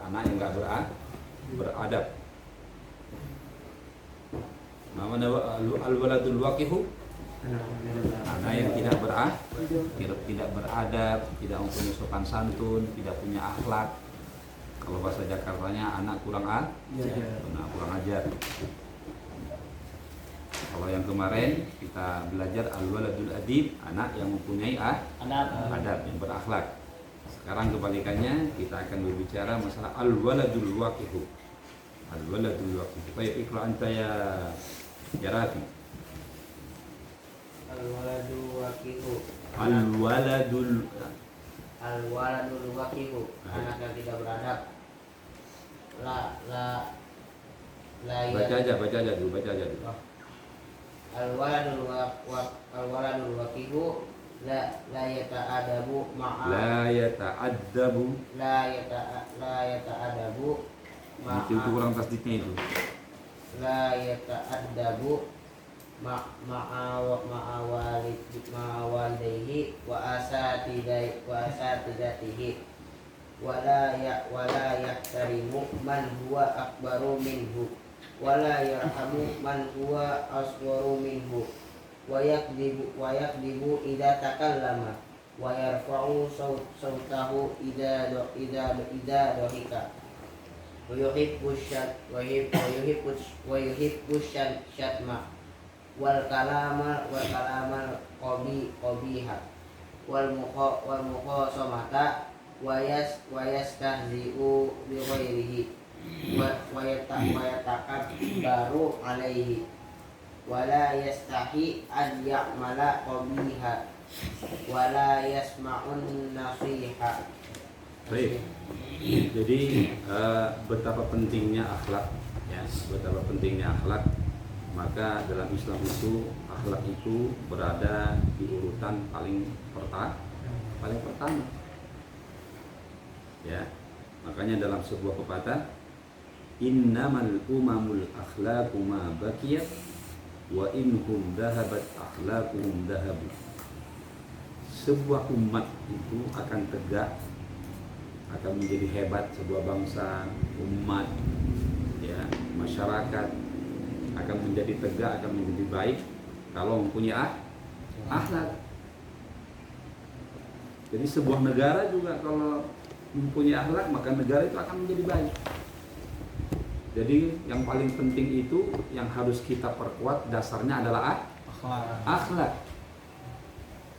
anak yang nggak beradab. Namanya al-waladul waqihu, anak yang tidak beradab, tidak mempunyai sopan santun, tidak punya akhlak. Kalau bahasa Jakartanya anak kurang ajar. Kalau yang kemarin kita belajar al-waladul adib, anak yang mempunyai adab, yang berakhlak. Sekarang kebalikannya, kita akan berbicara masalah al-waladul waqihu. Al-waladul waqihu. Baik, iqra anta ya Rafi. Al-waladul waqihu. Al-waladul waqihu. Anak yang tidak beradab. Baca aja dulu. Al-waladul waqihu la yata'adabu ma'a La yata'adabu. Itu kurang tasdiknya itu. La yata'adabu ma'awalidayhi wa asatidatihi wa la yahtarimu man huwa akbaru minhu wa la yarhamu man huwa asgharu minhu wa yakdibu idza takallama wa yarfa'u sautahu idza dhahika wa yuhibbu syatma wal kalama qabiha wal mukhasamata wa yastahzi'u bi ghairihi wa yatakabbaru alaihi wa la yastahi an ya'mala qabiha wa la yasma'un nasiha. Baik. Jadi betapa pentingnya akhlak, ya, betapa pentingnya akhlak. Maka dalam Islam itu akhlak itu berada di urutan paling pertama. Ya, makanya dalam sebuah pepatah, innamal umamul akhlaqu ma baqiyat wa inhum dhahabat akhlaquhum dhahabu. Sebuah umat itu akan tegak, akan menjadi hebat, sebuah bangsa, umat, ya, masyarakat akan menjadi tegak, akan menjadi baik kalau mempunyai akhlak. Jadi sebuah negara juga kalau mempunyai akhlak, maka negara itu akan menjadi baik. Jadi yang paling penting itu yang harus kita perkuat dasarnya adalah akhlak.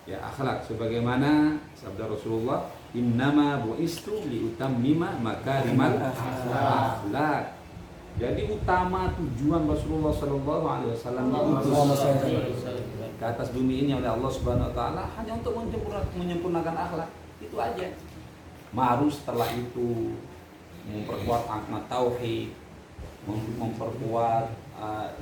Ya, akhlak sebagaimana sabda Rasulullah, innama bu'istu liutammima makarimal akhlak. Jadi utama tujuan Rasulullah sallallahu alaihi wasallam ke atas bumi ini oleh Allah Subhanahu wa taala hanya untuk menyempurnakan akhlak. Itu aja. Baru setelah itu memperkuat akhlak tauhid, memperkuat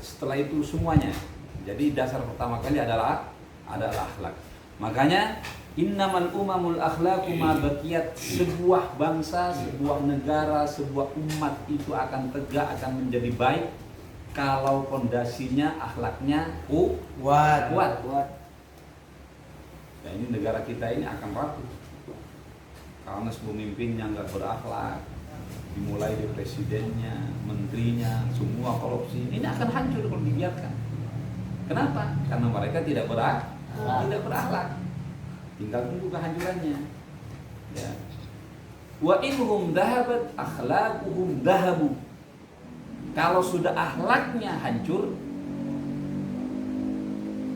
setelah itu semuanya. Jadi dasar pertama kali adalah akhlak. Makanya innamal umamul akhlaqu ma baqiyat. Sebuah bangsa, sebuah negara, sebuah umat itu akan tegak, akan menjadi baik kalau pondasinya akhlaknya kuat. Ya, ini negara kita ini akan rapuh karena pemimpinnya nggak berakhlak, dimulai dari presidennya, menterinya, semua korupsi. Ini akan hancur kalau dibiarkan. Kenapa? Karena mereka tidak berakhlak. Tinggal tunggu kehancurannya. Ya. Wa inhum dhahabat akhlaquhum dhahabu. Kalau sudah akhlaknya hancur,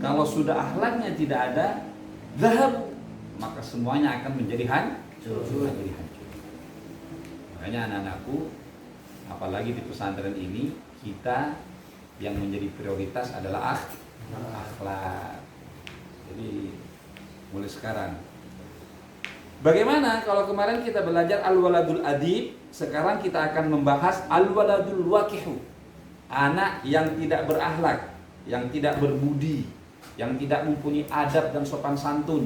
kalau sudah akhlaknya tidak ada, dhahabu, maka semuanya akan menjadi hancur. Makanya anak-anakku, apalagi di pesantren ini, kita yang menjadi prioritas adalah akhlak. Jadi mulai sekarang. Bagaimana kalau kemarin kita belajar al-waladul adib, sekarang kita akan membahas al-waladul waqihu. Anak yang tidak berakhlak, yang tidak berbudi, yang tidak mempunyai adab dan sopan santun.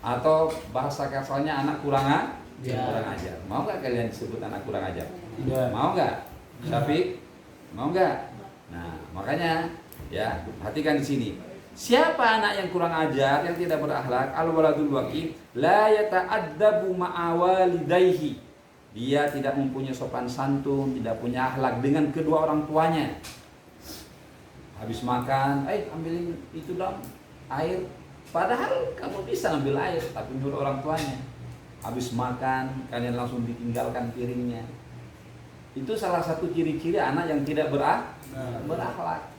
Atau bahasa kasarnya anak kurang ajar. Mau nggak kalian disebut anak kurang ajar? Mau nggak? Syafiq? Mau nggak? Nah, makanya ya, perhatikan di sini. Siapa anak yang kurang ajar, yang tidak berakhlak? Al-waladul waqih la yata'addabu ma'awalidayhi. dia tidak mempunyai sopan santun, tidak punya akhlak dengan kedua orang tuanya. Habis makan, ambilin itu dong air. Padahal kamu bisa ambil air, tapi menurut orang tuanya. Habis makan, kalian langsung ditinggalkan piringnya. Itu salah satu ciri-ciri anak yang tidak berakhlak.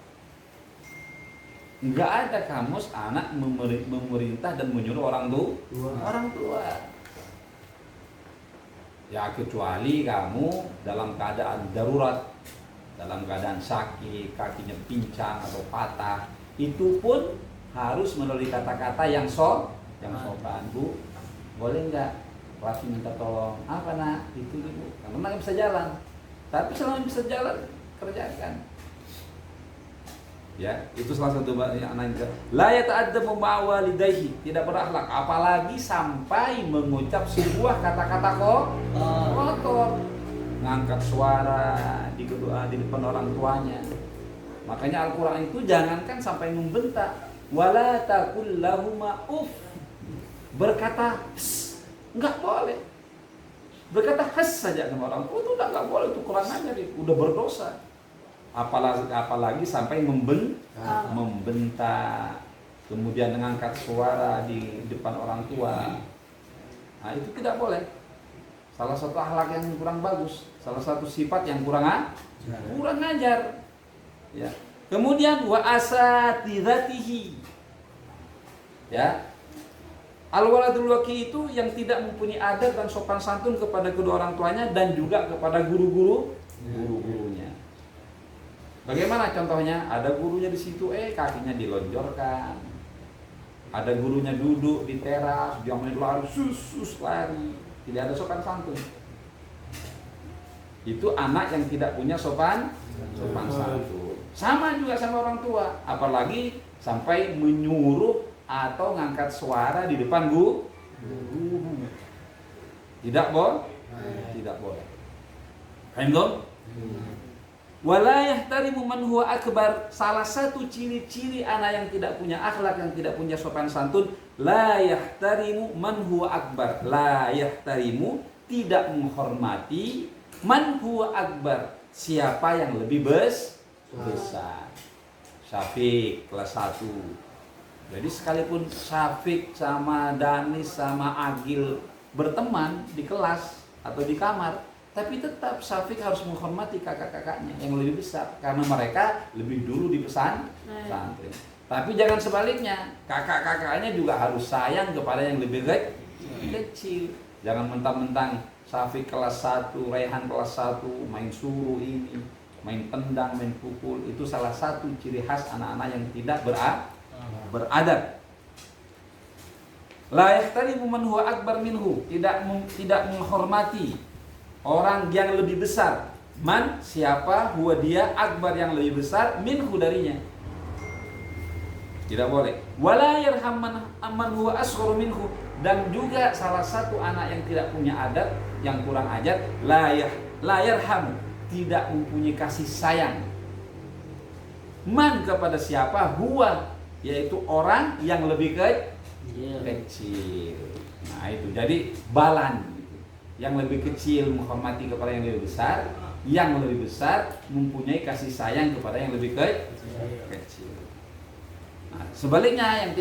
Enggak ada kamus anak memerintah dan menyuruh orang tua. Ya kecuali kamu dalam keadaan darurat, dalam keadaan sakit, kakinya pincang atau patah, itu pun harus melalui kata-kata yang sopan. Bu, boleh nggak Raffi minta tolong? Apa nak? Itu Bu, karena nggak bisa jalan. Tapi selama bisa jalan, kerjakan. Ya, itu salah satu yang anak itu. La yata'addabu ma'walidayhi, tidak berakhlak, apalagi sampai mengucap sebuah kata-kata kotor, ngangkat suara di depan orang tuanya. Makanya Al-Qur'an itu jangankan sampai membentak, wala taqul lahuma uff, berkata enggak boleh. Berkata saja sama orang tua itu enggak boleh, itu kurang ajar, udah berdosa. Apalagi sampai membentak, kemudian mengangkat suara di depan orang tua. Nah, itu tidak boleh. Salah satu akhlak yang kurang bagus, salah satu sifat yang kurang ajar. Ya. Kemudian wa asatidatihi. Ya. Al-waladul waki itu yang tidak mempunyai adab dan sopan santun kepada kedua orang tuanya dan juga kepada guru-gurunya. Bagaimana contohnya? Ada gurunya di situ, kakinya dilonjorkan. Ada gurunya duduk di teras, dia main lari, sus lari. Tidak ada sopan santun. Itu anak yang tidak punya sopan santun. Sama juga sama orang tua, apalagi sampai menyuruh atau ngangkat suara di depan guru. Tidak boleh. Paham? Wala yahtarimu man huwa akbar. Salah satu ciri-ciri anak yang tidak punya akhlak, yang tidak punya sopan santun, la yahtarimu man huwa akbar. La yahtarimu, tidak menghormati, man huwa akbar, siapa yang lebih besar. Syafiq kelas 1. Jadi sekalipun Syafiq sama Danis sama Agil berteman di kelas atau di kamar, tapi tetap Syafiq harus menghormati kakak-kakaknya yang lebih besar karena mereka lebih dulu di pesantren. Tapi jangan sebaliknya, kakak-kakaknya juga harus sayang kepada yang lebih kecil. Jangan mentang-mentang Syafiq kelas 1, Raihan kelas 1 main suruh ini, main tendang, main pukul. Itu salah satu ciri khas anak-anak yang tidak beradab. La yahtarimu man huwa akbar minhu, tidak menghormati orang yang lebih besar. Man, siapa, huwa dia, akbar yang lebih besar, minhu darinya. Tidak boleh. Wala yarham man huwa asghar minhu, dan juga salah satu anak yang tidak punya adab, yang kurang ajar, la yarham, tidak mempunyai kasih sayang. Man, kepada siapa, huwa, yaitu orang yang lebih kecil. Nah itu, jadi balan. Yang lebih kecil menghormati kepada yang lebih besar, yang lebih besar mempunyai kasih sayang kepada yang lebih kecil. Nah, sebaliknya yang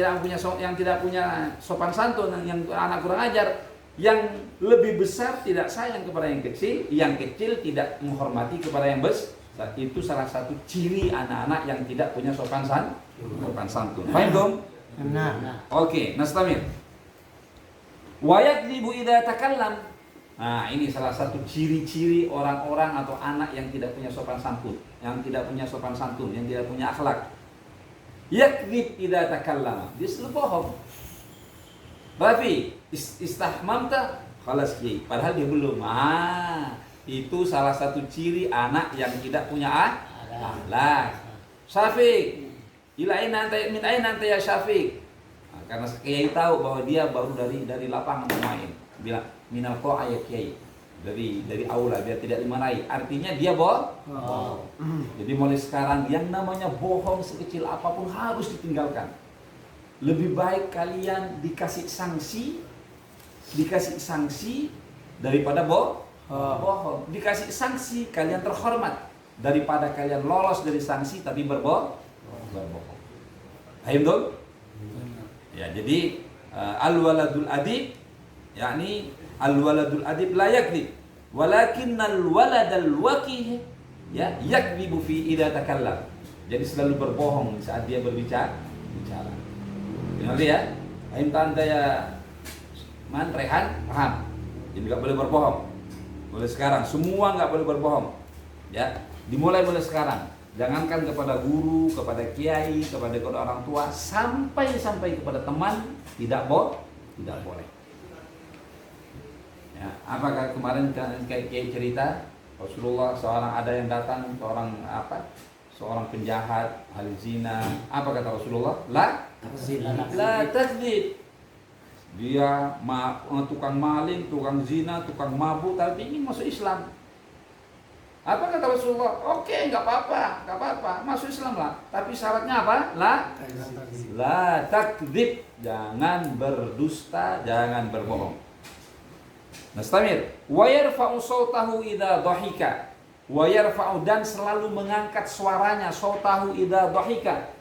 tidak punya sopan santun, yang anak kurang ajar, yang lebih besar tidak sayang kepada yang kecil tidak menghormati kepada yang besar. Itu salah satu ciri anak-anak yang tidak punya sopan santun. Paham dong? Oke, nastamir. Wa yakdzibu idza takallam. Nah, ini salah satu ciri-ciri orang-orang atau anak yang tidak punya sopan santun, yang tidak punya akhlak. Yakdzib idza takallama. Dia selalu bohong. Berarti istahmamta khalas kiai, padahal dia belum. Itu salah satu ciri anak yang tidak punya akhlak. Syafiq, min aina anta ya Syafiq? Nah, karena kiai tahu bahwa dia baru dari lapangan bermain. Bilang minal qa'a ya kiai, dari aula, biar tidak dimarahi. Artinya dia bohong. Jadi mulai sekarang yang namanya bohong sekecil apapun harus ditinggalkan. Lebih baik kalian dikasih sanksi daripada bohong. Bohong. Dikasih sanksi, kalian terhormat daripada kalian lolos dari sanksi tapi berbohong. Paham tuh? Ya, jadi al-waladul adib, yakni al-waladul adib la yakdzib, walakinnal waladal waqih ya yakdzibu fi idza takallam. Jadi selalu berbohong saat dia berbicara. Ngerti ya? Paham tanda ya? Man Rehan, paham? Jadi nggak boleh berbohong. Mulai sekarang semua nggak boleh berbohong. Ya, dimulai mulai sekarang. Jangankan kepada guru, kepada kiai, kepada orang tua, sampai kepada teman tidak boleh. Ya, apakah kemarin kiai cerita Rasulullah seorang ada yang datang seorang penjahat, ahli zina. Apa kata Rasulullah? La takdzib. Dia tukang maling, tukang zina, tukang mabuk, tapi ingin masuk Islam. Apa kata Rasulullah? Oke, nggak apa-apa, masuk Islam lah. Tapi syaratnya apa? La takdzib, jangan berdusta, jangan berbohong. Nastamir. Wa yarfa'u sautahu idza dhahika. Wa yarfa'u, dan selalu mengangkat suaranya, sautahu idza dhahika.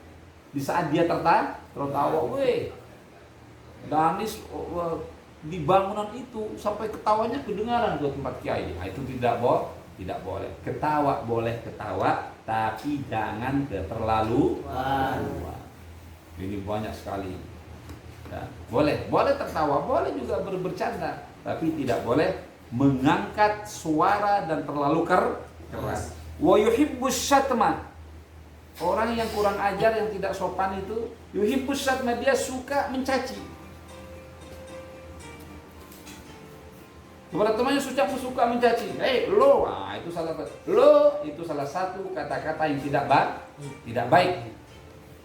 Di saat dia tertawa, nangis di bangunan itu sampai ketawanya kedengaran ke tempat kiai. Nah, itu tidak boleh. Ketawa boleh ketawa, tapi jangan terlalu. Ini banyak sekali. Ya, boleh tertawa, boleh juga bercanda, tapi tidak boleh mengangkat suara dan terlalu keras. Wa yuhibbus syatma. Orang yang kurang ajar, yang tidak sopan itu yuhibbus syatma, dia suka mencaci. Kepada temannya suka mencaci. Lo, itu salah satu kata-kata yang tidak baik.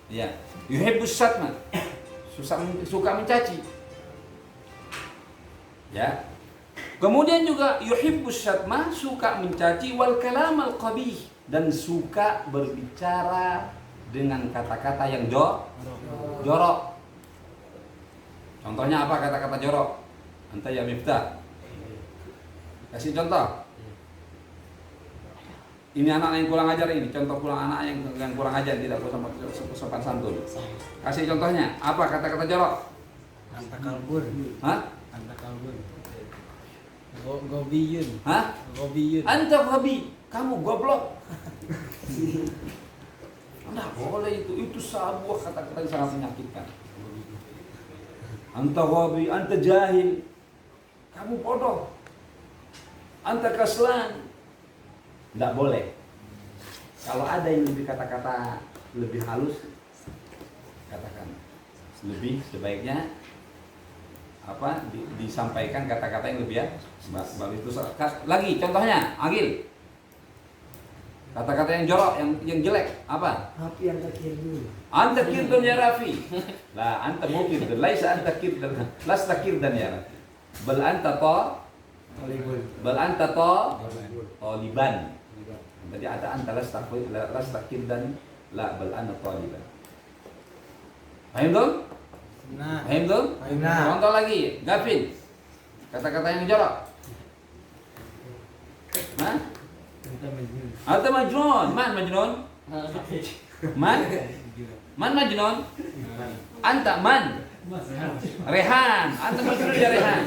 Ya, yuhibbus syatma, suka mencaci. Ya. Kemudian juga yuhibbus syatma, suka mencaci, wal kalamal qabih, dan suka berbicara dengan kata-kata yang jorok. Contohnya apa kata-kata jorok? Anta ya Miftah. Kasih contoh. Ini anak yang kurang ajar ini, contoh anak yang kurang ajar, tidak sopan santun. Kasih contohnya, apa kata-kata jorok? Anta kalbur. Hah? Anta kalbur. Gobiyun. Hah? Gobiyun. Anta gobi, kamu goblok. Nah, boleh itu sebuah kata-kata yang sangat menyakitkan. Anta gobi, anta jahil, kamu bodoh. Anta kaslan. Tidak boleh. Kalau ada yang lebih kata-kata lebih halus, katakan. Lebih sebaiknya disampaikan kata-kata yang lebih ya. Sebab itu lagi contohnya, Agil. Kata-kata yang jorok, yang jelek, apa? Api anta kirdun. Anta kirdun ya Rafi. Lah, anta mau kirdun. Laisa anta kirdun. Lasta kirdun ya Rafi. Bal anta taliban. Jadi ada anta lasta kirdun, la bal anta taliban. Paham dong? Nah. Paham dong? Nah. Contoh lagi, Gavin. Kata-kata yang jorok. Hah? Anta majnun. Man majnun? Man majnun? Anta man? Rehan. Anta majnun ya Rehan.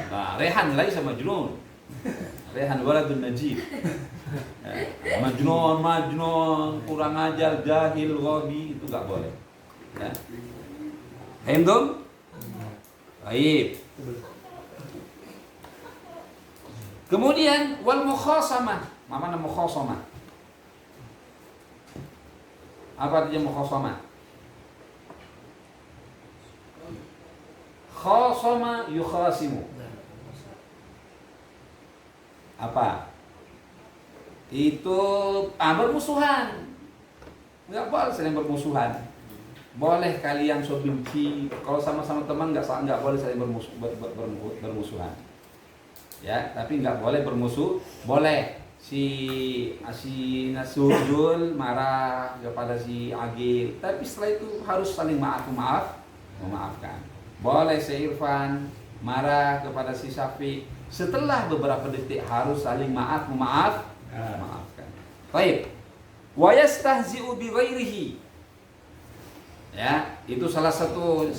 Nah, Rehan laisa majnun. Rehan waladun najib. Majnun, kurang ajar, jahil, ghabi, itu enggak boleh. Ya. Paham dong? Baik. Kemudian wal mukhasamah. Mana mukhasamah? Apa artinya mukhasamah? Khasama yukhasimu. Apa? Itu bermusuhan. Enggak boleh saling bermusuhan. Boleh kalian so benci, kalau sama-sama teman enggak boleh saling bermusuhan. Ya, tapi nggak boleh bermusuh. Boleh si Nasrul marah kepada si Agil, tapi setelah itu harus saling memaafkan. Boleh si Irfan marah kepada si Syafiq, Setelah beberapa detik harus saling memaafkan. Baik. Wa yastahzi'u bi ghairihi. Ya, itu salah satu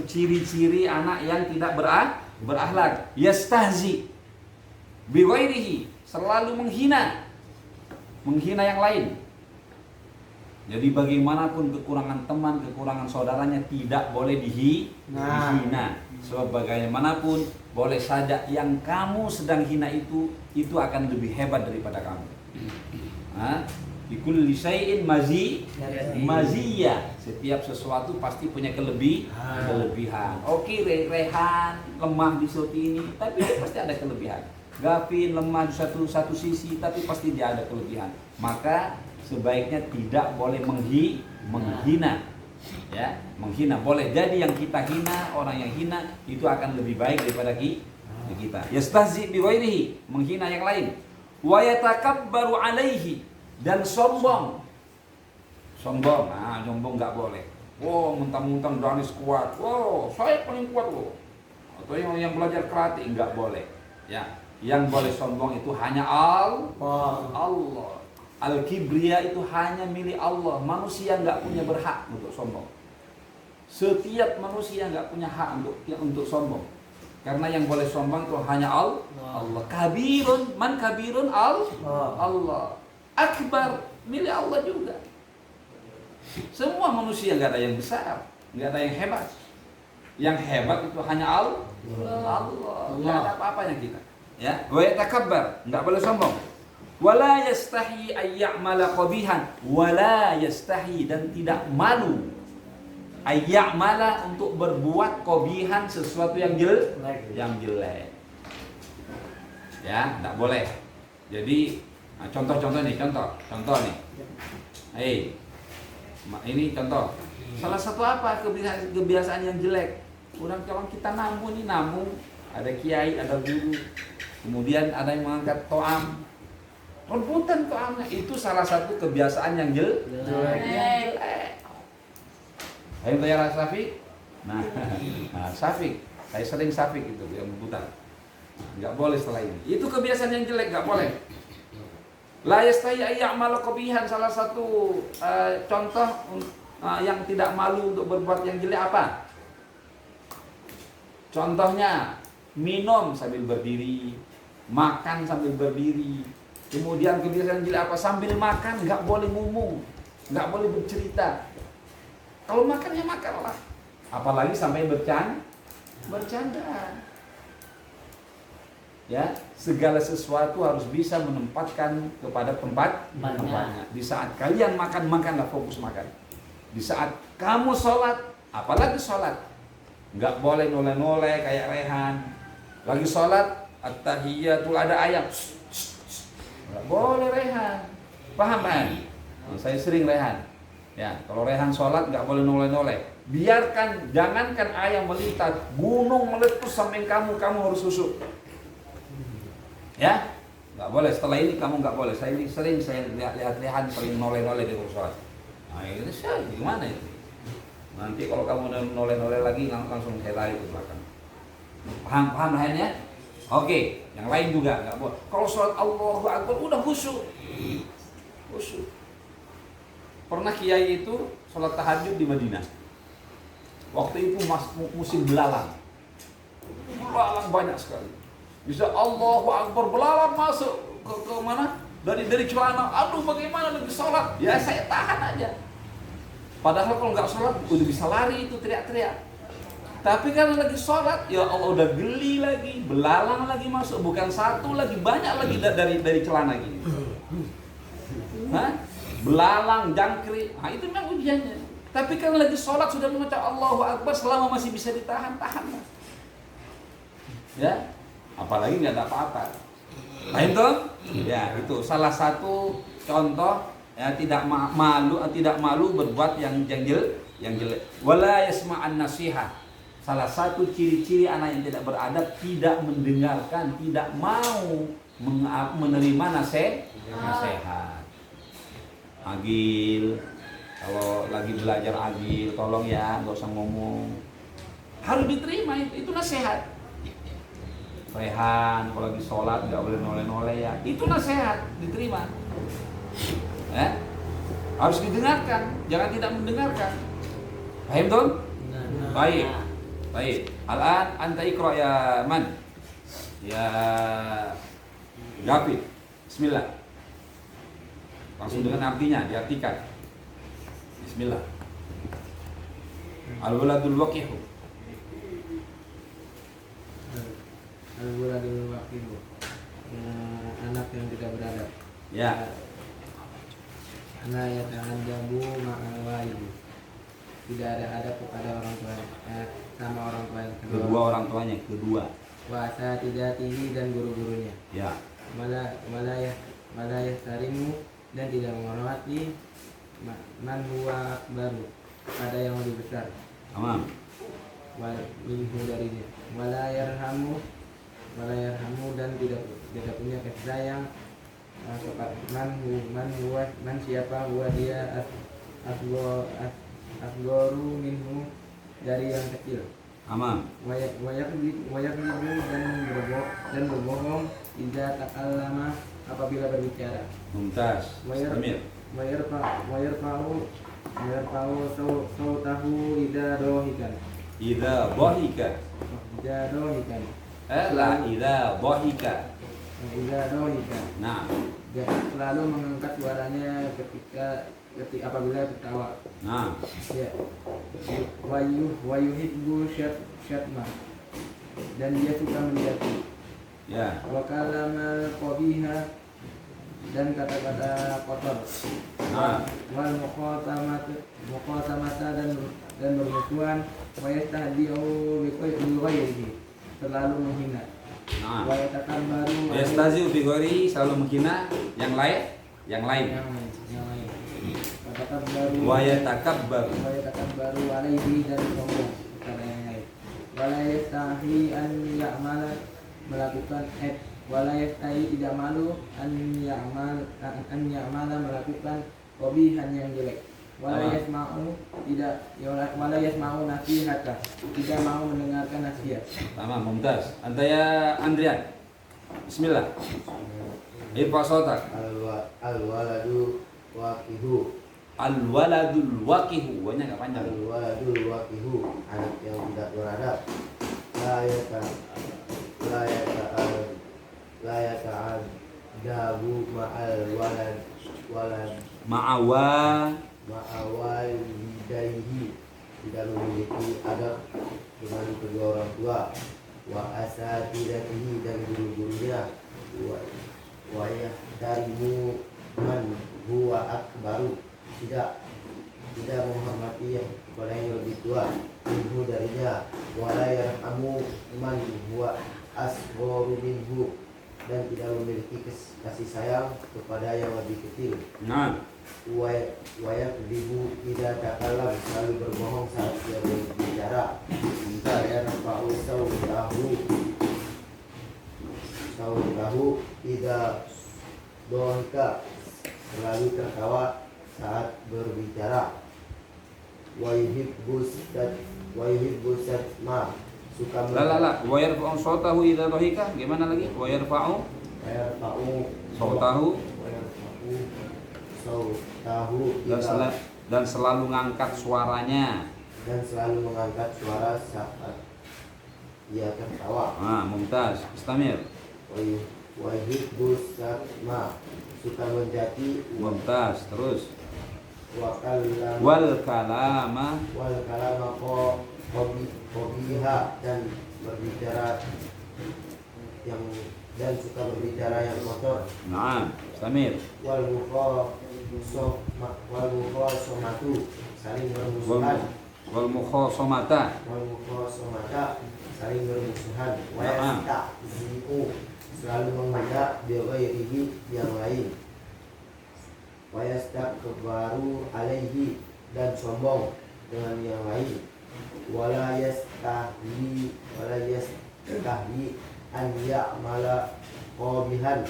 ciri-ciri anak yang tidak berakhlak. Yastahzi bi ghairihi, selalu menghina yang lain. Jadi bagaimanapun kekurangan teman, kekurangan saudaranya tidak boleh dihina. Sebab bagaimanapun boleh saja yang kamu sedang hina itu akan lebih hebat daripada kamu. Likulli syai'in maziyah. Setiap sesuatu pasti punya kelebihan. Oke, Rehan lemah di sisi ini, tapi dia pasti ada kelebihan. Gavin lemah di satu sisi, tapi pasti dia ada kelebihan. Maka sebaiknya tidak boleh menghina. Ya, menghina boleh. Jadi yang kita hina, orang yang hina itu akan lebih baik daripada kita. Yastahzi bi ghairihi, menghina yang lain. Wa yatakabbaru alaihi, dan sombong. Sombong nggak boleh. Mentang-mentang Danis kuat. Saya paling kuat loh. Atau yang belajar karate nggak boleh. Ya, yang boleh sombong itu hanya Allah. Al-kibriya itu hanya milik Allah. Manusia nggak punya berhak untuk sombong. Setiap manusia nggak punya hak untuk sombong. Karena yang boleh sombong itu hanya Allah. Kabirun, man kabirun Allah. Akbar, milik Allah juga. Semua manusia nggak ada yang besar, nggak ada yang hebat. Yang hebat itu hanya Allah. Nggak ada apa-apanya kita. Ya, wa yatakabbar, nggak boleh sombong. Wala yastahi ayya'mala qabihan, wala yastahi, dan tidak malu ayya'mala, untuk berbuat qabihan, sesuatu yang jelek. Ya, enggak boleh. Jadi contoh nih. Ini contoh. Salah satu apa kebiasaan yang jelek? Kalau kita namu, ada kiai, ada guru, kemudian ada yang mengangkat to'am. Rebutan to'amnya, itu salah satu kebiasaan yang jelek. Ayo tanya Safik. Nah, Safik, saya sering Safik itu yang rebutan. Enggak boleh setelah ini. Itu kebiasaan yang jelek, enggak boleh. La yastahi ayya'mal qabihan, salah satu contoh yang tidak malu untuk berbuat yang jelek apa? Contohnya minum sambil berdiri, makan sambil berdiri. Kemudian kebiasaan jelek apa? Sambil makan nggak boleh ngomong, nggak boleh bercerita. Kalau makan ya makanlah, apalagi sampai bercanda. Ya, segala sesuatu harus bisa menempatkan kepada tempatnya. Di saat kalian makanlah fokus makan. Di saat kamu sholat, apalagi sholat, nggak boleh noleh-noleh kayak Rehan. Lagi sholat, at-tahiyatul, ada ayam. Nggak boleh Rehan. Paham kan? Saya sering Rehan. Ya, kalau Rehan sholat nggak boleh noleh-noleh. Biarkan, jangankan ayam melintas, gunung meletus sampai kamu harus susuk. Ya, nggak boleh. Setelah ini kamu nggak boleh. Saya lihat Rehan sering noleh-noleh di sholat. Nah, ini gimana itu? Nanti kalau kamu noleh-noleh lagi langsung saya lari ke belakang. Paham Rehan ya? Oke, yang lain juga nggak boleh. Kalau sholat Allahu Akbar udah khusyuk. Pernah kiai itu sholat tahajud di Madinah. Waktu itu musim belalang. Belalang banyak sekali. Bisa Allahu Akbar, belalang masuk ke mana? Dari celana. Aduh, bagaimana lagi sholat? Ya saya tahan aja. Padahal kalau nggak sholat udah bisa lari itu teriak-teriak. Tapi kan lagi sholat, ya Allah udah geli lagi, belalang lagi masuk, bukan satu lagi, banyak lagi dari celana gini. Belalang, jangkrik, itu memang ujiannya. Tapi kan lagi sholat sudah mengucap Allahu Akbar, selama masih bisa ditahan. Ya, apalagi nggak ada apa-apa. Paham tuh? Ya, itu salah satu contoh ya, tidak malu berbuat yang jelek. Wala yasma'an nasihat. Salah satu ciri-ciri anak yang tidak beradab, tidak mendengarkan, tidak mau menerima nasihat. Agil, kalau lagi belajar agil, tolong ya, nggak usah ngomong. Harus diterima, itu nasihat. rehan, kalau lagi sholat nggak boleh noleh-noleh ya. Itu nasihat diterima. Harus didengarkan, jangan tidak mendengarkan. Paham tuh? Nah. Baik. Baik. Al-an anta iqra ya man. Ya Gafid. Bismillah. Langsung dengan artinya diartikan. Bismillah. Al-waladul waqihu. Al-waladul waqihu, anak yang tidak beradab. Ya. Anak yang ta'addabu ma'al walidi, tidak ada adab kepada orang tua, sama orang tua yang Kedua orang tuanya, kedua. wa asatidatihi dan guru-gurunya. Ya. Malayah tarimu dan tidak menghormati man huwa baru pada yang lebih besar. Tamam. Minhu darinya. Walayarhamu dan tidak punya kasih sayang man siapa huwa dia asgoru minhu dari yang kecil. Tamam. Wayakdibu dan berbohong tidak takallama apabila berbicara. Mumtaz. Istamir. Wayarfa'u sautahu idza dohikan. Idza dhahika. La idza dhahika. Nah. Dia selalu mengangkat suaranya ketika apabila tertawa. Nah. Ya. Wayuhibbu syatma, dan dia suka menjati. Ya. Wa kalamal qabiha, dan kata-kata kotor. Nah. Wal muqatamata dan bermusuhan. Wa yastahdi'u bi ghairihi, selalu menghina. Nah. Wa yatakabbaru Yastazi'u bi ghairi, selalu menghina yang lain. yang lain. Wa yatakabbaru. Baru alaihi, dan sombong kepada yang lain. Wala yastahi an ya'mala, melakukan wala yastahi, tidak malu an ya'mala, melakukan qabihan yang jelek. Wala yasma'u nasihata, tidak mau mendengarkan nasihat. Tamam, mumtaz. Anta ya Andrian. Bismillah. Irfa sautak. Al-waladu waqihu. Al-waladul waqihu. Wanya enggak panjang. Al-waladul waqihu, anak yang tidak beradab. La yata'adabu ma'al ma'awalidayhi, tidak memiliki adab dengan kedua orang tua. Wa asatidatihi, dan guru-gurunya. Wa yahtarimu man huwa akbaru, tidak menghormati yang kepada yang lebih tua minhu darinya. Wala yarhamu man huwa asgharu minhu, dan tidak memiliki kasih sayang kepada yang lebih kecil. Nah. Wa yakdzibu idza takallam, selalu berbohong saat dia berbicara. Yarfa'u sautahu idza dohika, selalu tertawa saat berbicara. Wa yuhibbu satma, suka La. Wa yarfa'u sautahu idza dhahika. Gimana lagi? Wa yarfa'u sautahu dan selalu mengangkat suaranya. suara saat ia tertawa. Ah, mumtaz. Istamir. Wa yuhibbu satma, suka menjati. Mumtaz. Terus. Wal kalama qabiha, dan suka berbicara yang kotor. Nah, Istamir. Wal mukhasomatu, saling bermusuhan. Wal mukhasomata, saling bermusuhan. Wa yasta'zi'u, selalu menghina bi ghairihi, yang lain. Wa yastakbaru alaihi, dan sombong dengan yang lain. Wala yastahyi an ya'mala qabihan,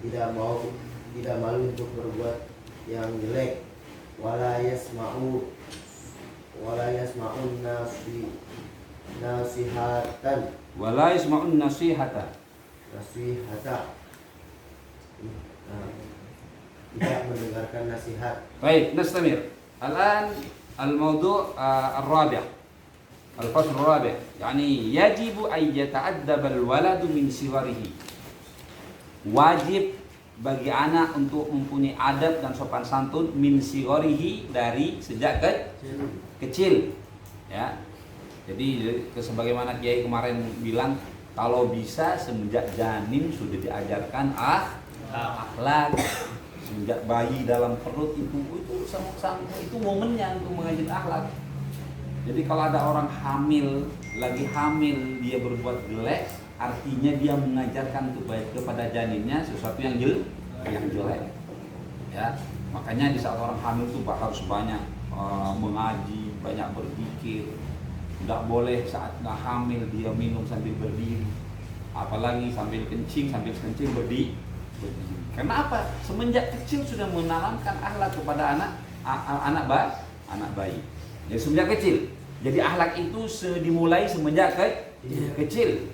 tidak malu untuk berbuat yang jelek. Wala yasma'un nasihatan Wala yasma'un nasihata. nasihata tidak mendengarkan nasihat. Baik, nastamir. Al-an al-mawdu' al-rabi'. Al-fasl al-rabi'. Yani yajibu an yata'addab al-waladu min sigharihi. Wajib bagi anak untuk mempunyai adab dan sopan santun min sigharihi, dari sejak kecil. Ya. Jadi sebagaimana Kiai kemarin bilang, kalau bisa semenjak janin sudah diajarkan akhlak. Semenjak bayi dalam perut itu momennya untuk mengajar akhlak. Jadi kalau ada orang hamil, lagi hamil dia berbuat jelek, artinya dia mengajarkan kepada janinnya sesuatu yang jelek. Ya, makanya di saat orang hamil itu harus banyak mengaji, banyak berpikir. Tidak boleh saat hamil dia minum sambil berdiri, apalagi sambil kencing berdiri. Karena apa? Semenjak kecil sudah menanamkan akhlak kepada anak bayi. Jadi semenjak kecil. Jadi akhlak itu dimulai semenjak kecil.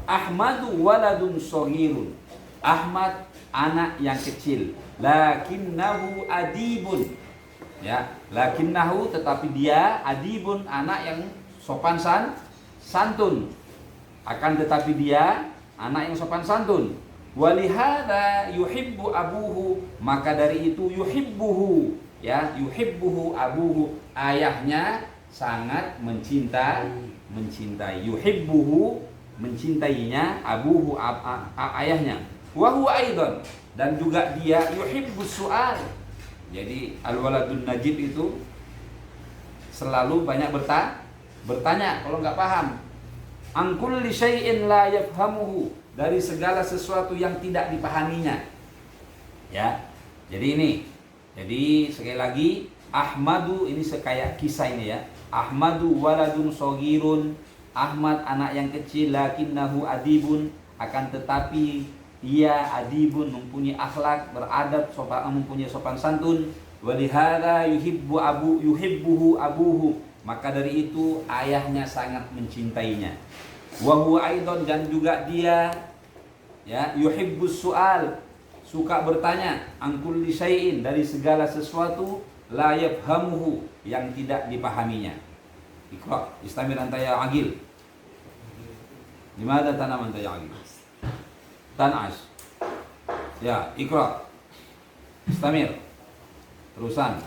Ahmadu waladun shaghirun. Ahmad anak yang kecil. Lakinnahu adibun. Ya, lakinnahu tetapi dia adibun, anak yang sopan santun. Akan tetapi dia anak yang sopan santun. Walihada yuhibbu abuhu, maka dari itu yuhibbuhu, ya, yuhibbuhu abuhu, ayahnya sangat mencintai. Yuhibbuhu, mencintainya, abuhu ayahnya. Wa huwa aidan, dan juga dia yuhibbus su'al. Jadi al-waladun najib itu selalu banyak bertanya kalau nggak paham. An kulli syai'in la yafhamuhu, dari segala sesuatu yang tidak dipahaminya. Ya. Jadi sekali lagi Ahmadu ini kayak kisah ini ya. Ahmadu waladun shaghirun. Ahmad anak yang kecil, lakinnahu adibun, akan tetapi ia adibun, mempunyai akhlak, beradab, mempunyai sopan santun. Walihada yuhibbuhu abuhu, maka dari itu ayahnya sangat mencintainya. Wa huwa aidan, dan juga dia, ya, yuhibbus su'al, suka bertanya, an kulli syai'in, dari segala sesuatu, la yafhamuhu, yang tidak dipahaminya. Iqra, istamir anta ya Agil. Dimana tanam anta ya Agil? Tanas. Ya, Iqra. Istamir. Teruskan.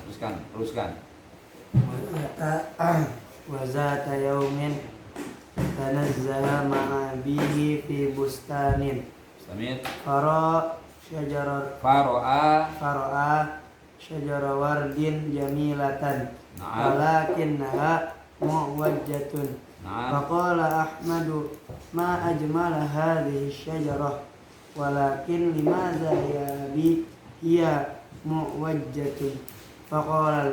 Wa zata yaumin tanazzaha ma'a bihi fi bustanin. Istamir. Faro'a syajara wardin jamilatan. Na'am. Walakinnaha mu'wajjatun. Na'am. Faqala Ahmadu ma ajmala hadhihi syajarah, walakin limadha ya bi hiya mu'wajjatun. Faqala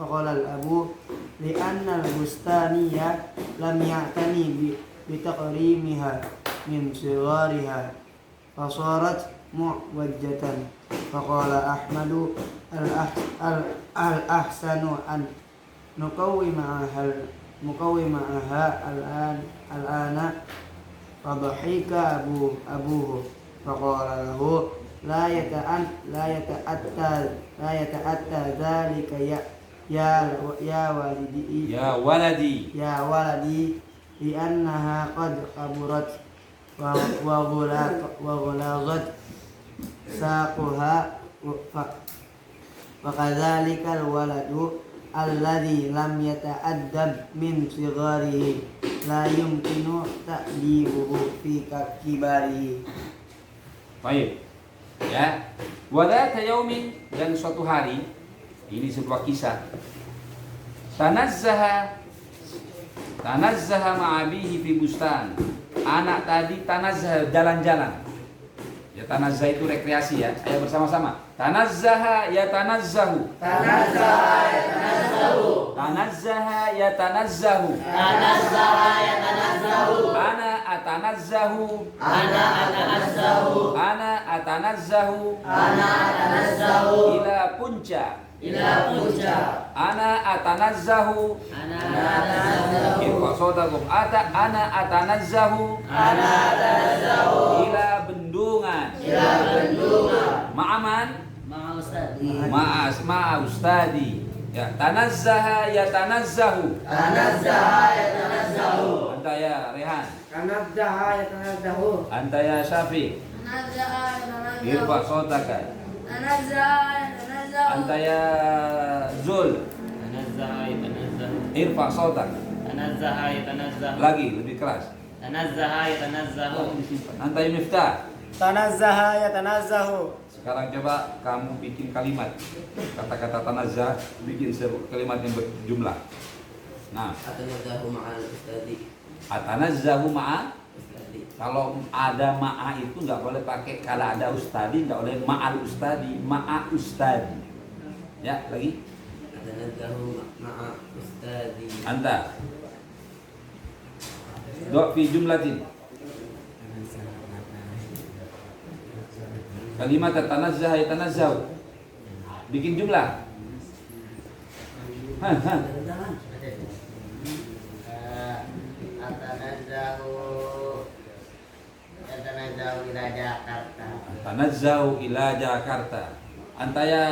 al-abu li'anna al-bustaniya lam ya'tani bi taqrimiha min sighariha fasarat mu'wajjatan. Faqala Ahmadu al-ahsanu an nukawwima'aha al-ana. Fadhahika abuhu faqala lahu la yata'atta dhalika ya waladi li'annaha qad kaburat wa ghulagat saquha wa kadzalikal waladu alladhi lam yata'addab min sigharihi la yumkinu ta'dibuhu fi kibarihi. Baik. Ya. Wadata yaumin, dan suatu hari, ini sebuah kisah. Tanazzaha ma'abihi fi bustan. Anak tadi tanazzaha, jalan-jalan. Ya, tanazzaha itu rekreasi ya. Ayo bersama-sama. Tanazzaha yatanazzahu. Tanazzaha yatanazzahu. Tanazzaha yatanazzahu. Tanazzaha yatanazzahu. Ana atanazzahu. Ana atanazzahu. Ana atanazzahu. Ana atanazzahu. Ila punca. ila puncak. Ana atanazzahu. Irfa sautakum. Ana atanazzahu. Ila bendungan. Ma'aman. Ma'a ustadi. Ya, tanazzaha yatanazzahu. Anta ya Rehan. Anta ya Syafi. Irfa sautaka. Anta ya Zul. Irfa sautaka. Lagi lebih keras. Anta ya Miftah. Sekarang coba kamu bikin kalimat. Kata-kata tanazzah, bikin kalimat yang berjumlah. Nah, Atanazzahu ma'al ustadi. atanazzahu ma'a. Ustadi. Kalau ada ma'a itu nggak boleh pakai, kalau ada ustadi nggak boleh ma'al ustadi, ma'a ustadi. Ya, lagi. Atanazzahu ma'a ustadi. Anta. Doa fi jumlatin. Kalimat tanazzaha yatanazzahu. Bikin jumlah. Atanazzahu ila Jakarta. Tanazzahu ila Jakarta. Anta ya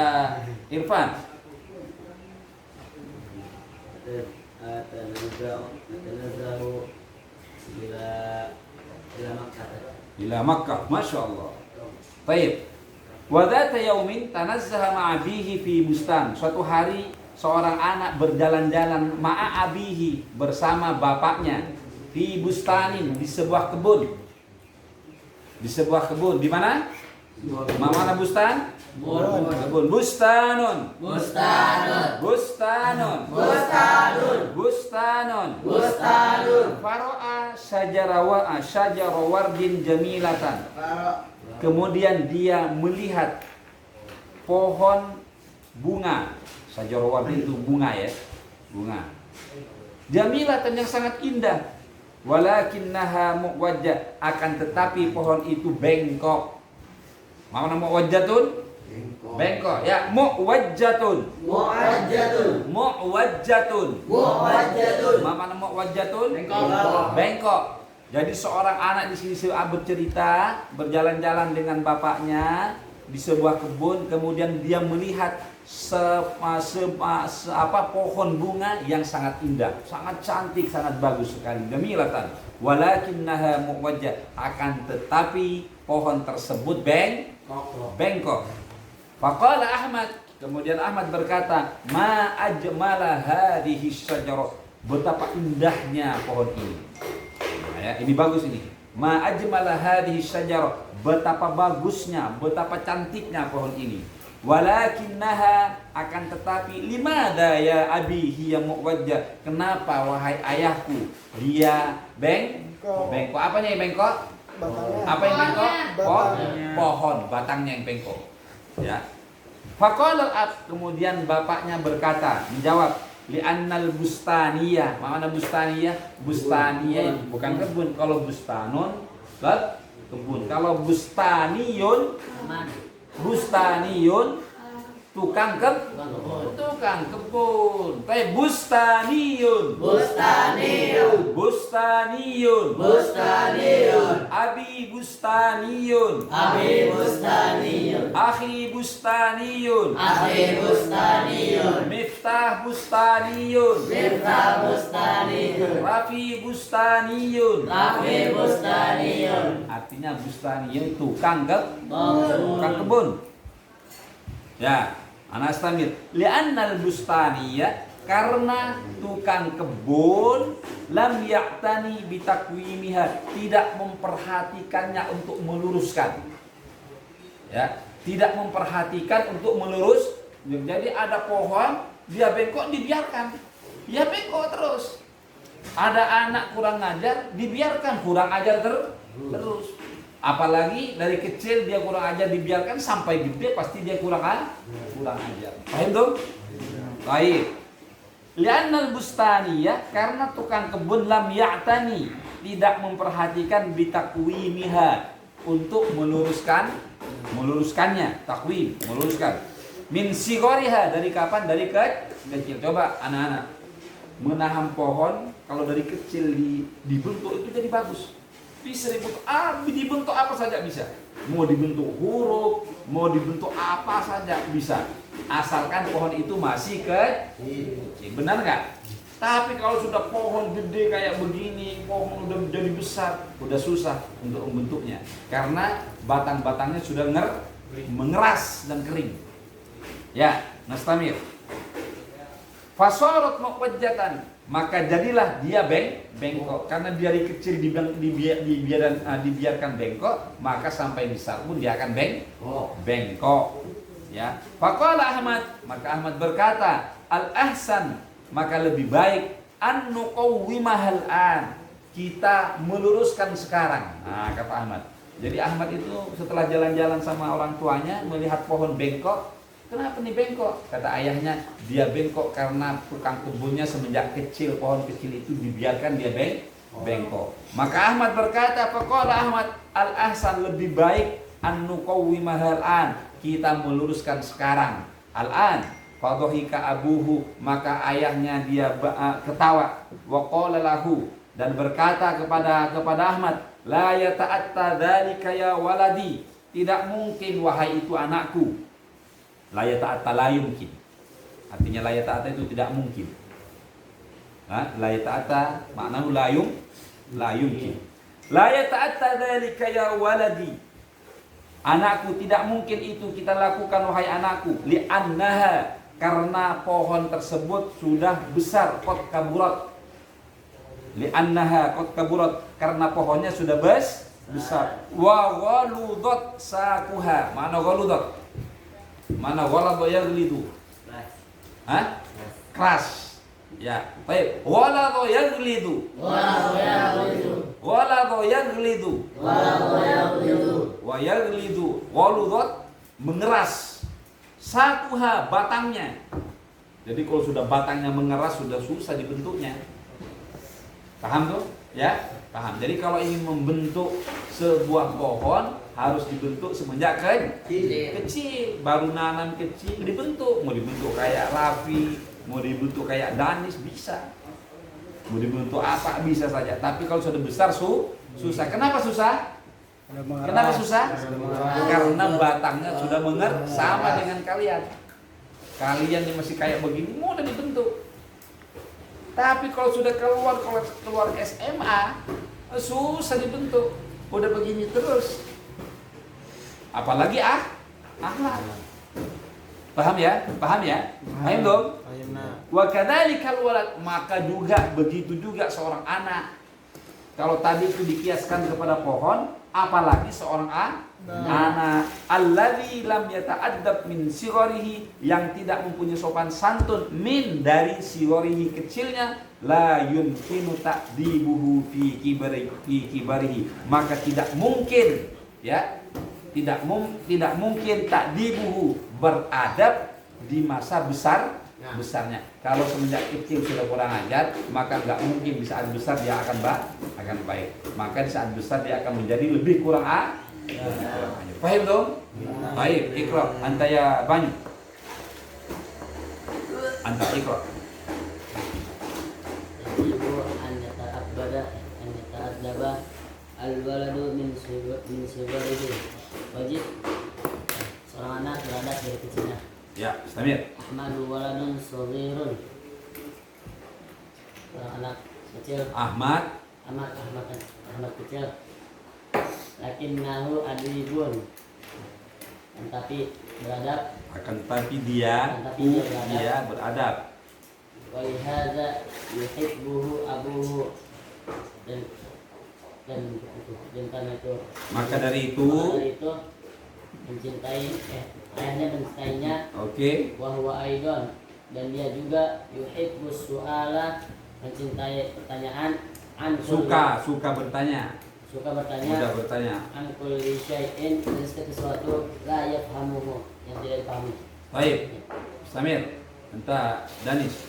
Irfan. Atanazzahu ila Makkah. Ila Makkah, Masya Allah. Baik. Wadata yaumin tanazzaha ma'abihi fi bustan. Suatu hari seorang anak berjalan-jalan ma'abihi bersama bapaknya fi bustanin, di sebuah kebun. Di sebuah kebun. Di mana? Mana bustan? Kebun. Bustanun. Faro'a syajarawardin jamilatan. Kemudian dia melihat pohon bunga. Syajarawardin itu bunga ya, bunga. Jamilatan yang sangat indah. Walakinnaha muwajjah, akan tetapi pohon itu bengkok. Mana muwajjatun? Bengkok. Ya, muwajjatun. Mana muwajjatun? Bengkok. Jadi seorang anak di sini bercerita, berjalan-jalan dengan bapaknya di sebuah kebun, kemudian dia melihat pohon bunga yang sangat indah, sangat cantik, sangat bagus sekali. Jamilatan. Walakinnaha muwajjah, akan tetapi pohon tersebut bengkok. Faqala Ahmad, kemudian Ahmad berkata, ma ajmala hadhihi syajarah, betapa indahnya pohon ini. Ya, ini bagus ini. Ma ajmala hadhihi syajarah, betapa bagusnya, betapa cantiknya pohon ini. Walakinnaha, akan tetapi limada ya abihi ya muwajjah, kenapa wahai ayahku dia bengkok? Apanya yang bengkok? Apa yang bengkok? Pohon, batangnya yang bengkok. Ya. Faqala ab, kemudian bapaknya berkata, menjawab, li'annal bustaniyah. Mana bustaniyah? Bustaniyah bukan kebun. Kalau bustanun, kebun. Kalau bustaniyun, tukang kebun. Tapi bustaniyun. Abi bustaniyun. Akhi bustaniyun. Miftah bustaniyun. Rafi bustaniyun. Artinya bustaniyun tukang kebun. Ya, anastamir. Li'annal bustaniyah, karena tukang kebun lam ya'tani bitakwimiha, tidak memperhatikannya untuk meluruskan. Ya, tidak memperhatikan untuk melurus. Jadi ada pohon, dia bengkok, dibiarkan. Ya bengkok terus. Ada anak kurang ajar, dibiarkan kurang ajar terus. Apalagi dari kecil dia kurang ajar, dibiarkan sampai gede pasti dia kurang ajar. Paham dong? Baik. Li'annal bustaniyah, karena tukang kebun lam ya'tani, tidak memperhatikan bitakwimiha, untuk meluruskannya, takwim, meluruskan. Min sigoriha, dari kapan? Dari kecil. Coba anak-anak menahan pohon kalau dari kecil dibentuk itu jadi bagus. Bisa dibentuk apa saja bisa. Mau dibentuk huruf, mau dibentuk apa saja bisa. Asalkan pohon itu masih kecil. Benar nggak? Tapi kalau sudah pohon gede kayak begini, pohon udah menjadi besar, udah susah untuk membentuknya. Karena batang-batangnya sudah mengeras dan kering. Ya, nastamir. Fasorot muqwajjatan, maka jadilah dia bengkok. Karena dari kecil dibiarkan bengkok, maka sampai besar pun dia akan bengkok. Ya, faqala Ahmad, maka Ahmad berkata, al-ahsan, maka lebih baik an nuqawwimahal an, kita meluruskan sekarang. Nah, kata Ahmad. Jadi Ahmad itu setelah jalan-jalan sama orang tuanya melihat pohon bengkok. Kenapa nih bengkok? Kata ayahnya, dia bengkok karena tukang kebunnya semenjak kecil, pohon kecil itu dibiarkan dia bengkok. Maka Ahmad berkata, faqala Ahmad, al-ahsan, lebih baik an nuqawwimahal an, kita meluruskan sekarang. Al-an, fadhika abuhu, maka ayahnya dia ketawa. Wa qala lahu, dan berkata kepada Ahmad, la yata'atta dzalika ya waladi, tidak mungkin wahai itu anakku. La yata'atta la yumkin, artinya la yata'atta itu tidak mungkin. La yata'atta maknanya la yumkin. La yata'atta dzalika ya waladi, anakku, tidak mungkin itu kita lakukan wahai anakku. Li'annaha, karena pohon tersebut sudah besar. Qad kaburat, li'annaha qad kaburat, karena pohonnya sudah besar. Wa ghaludat saquha, mana ghaludat? Mana ghaladu yaghlidu? Hah? Keras. Ya, baik. Ghaladu yaghlidu. Ghaladu yaghlidu. Wa yaghlidu. Ghaludat, mengeras. Saquha, batangnya. Jadi kalau sudah batangnya mengeras sudah susah dibentuknya. Paham tuh? Ya, paham. Jadi kalau ingin membentuk sebuah pohon harus dibentuk semenjak kecil. Baru nanam kecil dibentuk. Mau dibentuk kayak Raffi, mau dibentuk kayak Danis bisa. Mau dibentuk apa bisa saja. Tapi kalau sudah besar susah. Kenapa susah? Kenapa susah? Karena batangnya sudah mengeras. Sama dengan kalian. Kalian yang masih kayak begini mudah dibentuk. Tapi kalau sudah keluar SMA, susah dibentuk. Udah begini terus. Apalagi akhlak. Paham ya? Paham dong? Wa kadzalikal walad, maka juga begitu juga seorang anak. Kalau tadi itu dikiaskan kepada pohon, apalagi seorang anak alladzi lam yata'addab min sigharihi, yang tidak mempunyai sopan santun, min dari sigharihi kecilnya, la yumkinu ta'dibuhu fi kibarihi, maka tidak mungkin ya, tidak mungkin ta'dibuhu, beradab di masa besarnya. Kalau semenjak kecil sudah kurang ajar, maka nggak mungkin di saat besar dia akan baik. Maka di saat besar dia akan menjadi lebih kurang ajar. Paham dong? Baik, Iqra, anta ya Banyu. Anta Iqra. Yajibu an yata'addaba al-waladu min sigharihi. Wajib seorang anak beradab dari kecilnya. Ya, Istamir. Ahmadu waladun shaghirun. Seorang anak kecil. Ahmad kecil. Lakinnahu adibun. Tetapi beradab. Dia beradab. Wa lihadza yuhibbuhu abuhu. Dan karena itu. Maka dari itu mencintai ayahnya mencintainya. Oke. Wa huwa aidon, dan dia juga yuhibbus su'ala, mencintai pertanyaan. Suka bertanya. Mudah bertanya. An kulli syai'in, dari setiap sesuatu la yafhamuhu, yang tidak dipahami. Baik. Samir, entah Danis.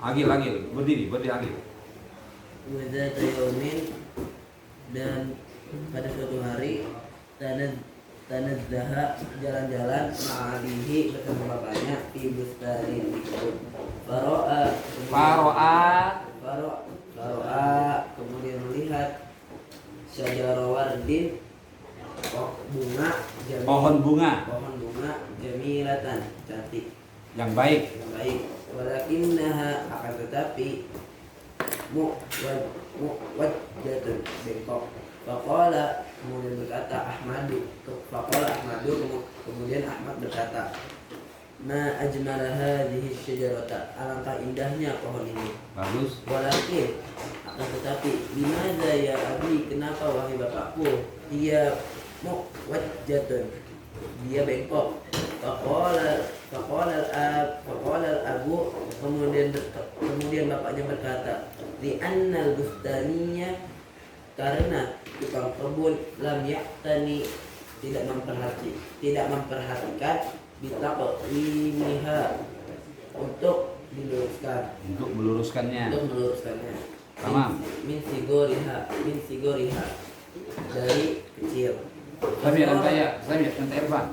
Agil, berdiri Agil. Wadzata yaumin, dan pada suatu hari tanazzaha jalan-jalan ma'alihi bersama bapaknya fi bustani di kebun. Faro'a kemudian melihat syajara wardin pohon bunga jamilatan cantik yang baik. walakinnaha akan tetapi muwajjatun bengkok. Faqala kemudian berkata Ahmadu kemudian Ahmad berkata, ma ajmala hadhihi syajarata, alangkah indahnya pohon ini. Bagus. Walakin akan tetapi limadza ya abi, kenapa wahai bapakku, dia muwajjatun, dia bengkok. Faqala al-abu, kemudian bapaknya berkata, li annal bustaniya, karena tukang kebun lam yaktani tidak memperhatikan bitaqwimiha untuk meluruskannya. Tamam. Min sigoriha dari kecil. Sambil anta Irfan.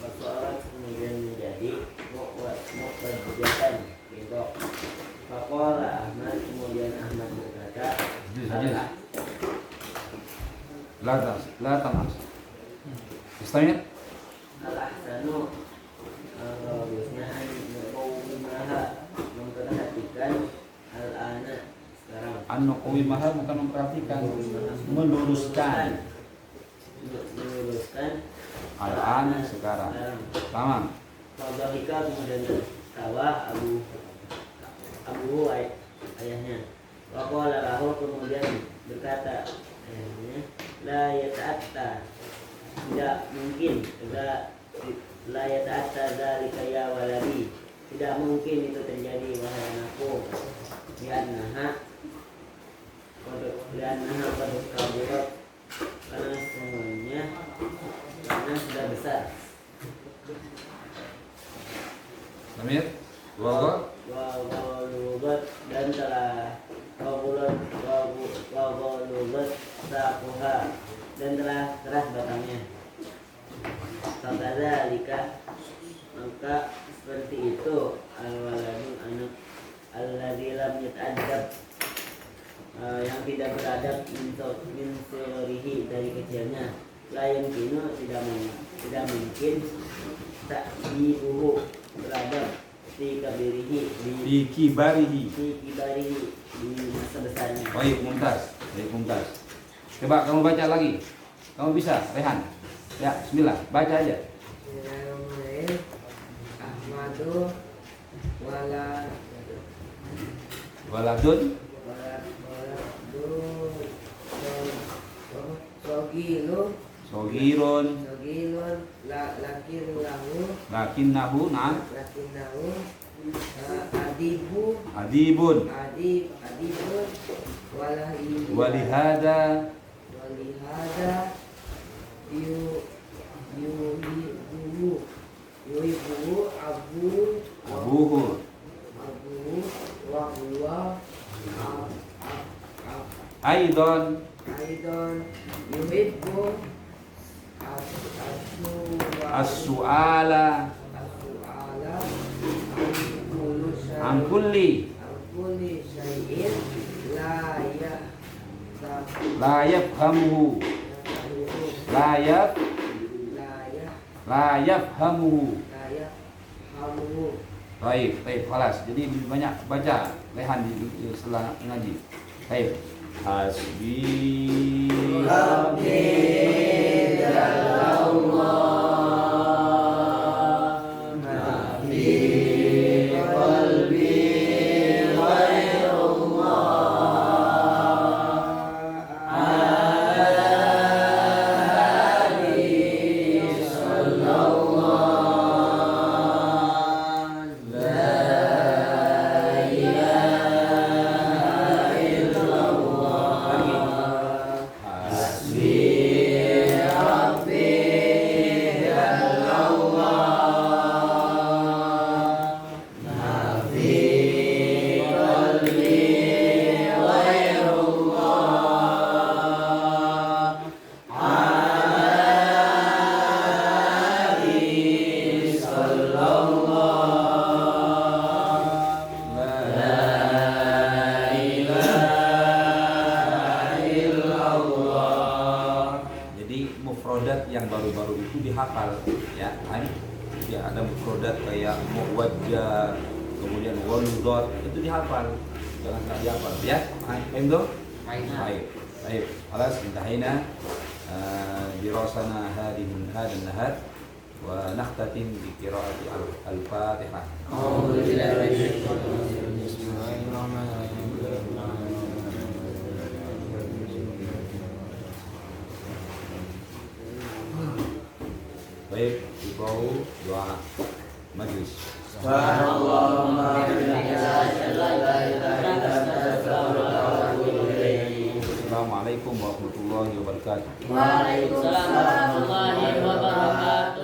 Fasorat kemudian menjadi muqaddatan bengkok. Faqala Ahmad, kemudian Ahmad berkata, La tamas. Istamir. al-ahsanu, bagusnya an-nuqawimaha, memperhatikan al-ana sekarang. An-nuqawimaha bukan memperhatikan, meluruskan. Meluruskan Al-ana sekarang. Tamam. Fadhalika kemudian tertawa Abu ayahnya. Waqala lahu, kemudian berkata ayahnya, la yata'atta, tidak mungkin, la yata'atta dzalika ya waladi, tidak mungkin itu terjadi wahai anakku. Liannaha qad kaburat, karena semuanya karena sudah besar. Samir. Wago. Wawalubat, dan telah wawalubat saquha, dan telah keras batangnya. Fakadzalika, maka seperti itu al-waladu, anak alladzi lam yata'addab, yang tidak beradab, min sirrihi, dari kecilnya. La yumkinu, tidak mungkin ta'dibuhu, beradab fi kibarihi, di masa besarnya. Baik, mumtaz. Coba kamu baca lagi. Kamu bisa, Rehan. Ya, bismillah. Baca aja. Ahmadu Waladun Sogirun Lakinnahu Na'am Adibun Walihada Abuhu Aidon yuhibbu As-su'ala An kulli syai'in La yafhamuhu La yafhamuhu. Baik, kelas. Jadi banyak baca Rehan setelah ngaji. Baik. Hasbi Rabbi Rabbi dihafal ya. Ya ada mufradat kayak muwajjah, kemudian waludat itu dihafal, jangan salah dihafal ya. Paham tuh? Baik. Baik. خلاص انتهينا دراسنا هذا النهار ونختتم بقراءة الفاتحة. أعوذ بالله من الشيطان الرجيم. بسم الله الرحمن الرحيم. Baik, dibau doa majlis. Subhanallahumma wa bihamdihi asyhadu an la ilaha illa anta astaghfiruka wa atubu ilaik. Assalamualaikum warahmatullahi wabarakatuh. Waalaikumsalam warahmatullahi wabarakatuh.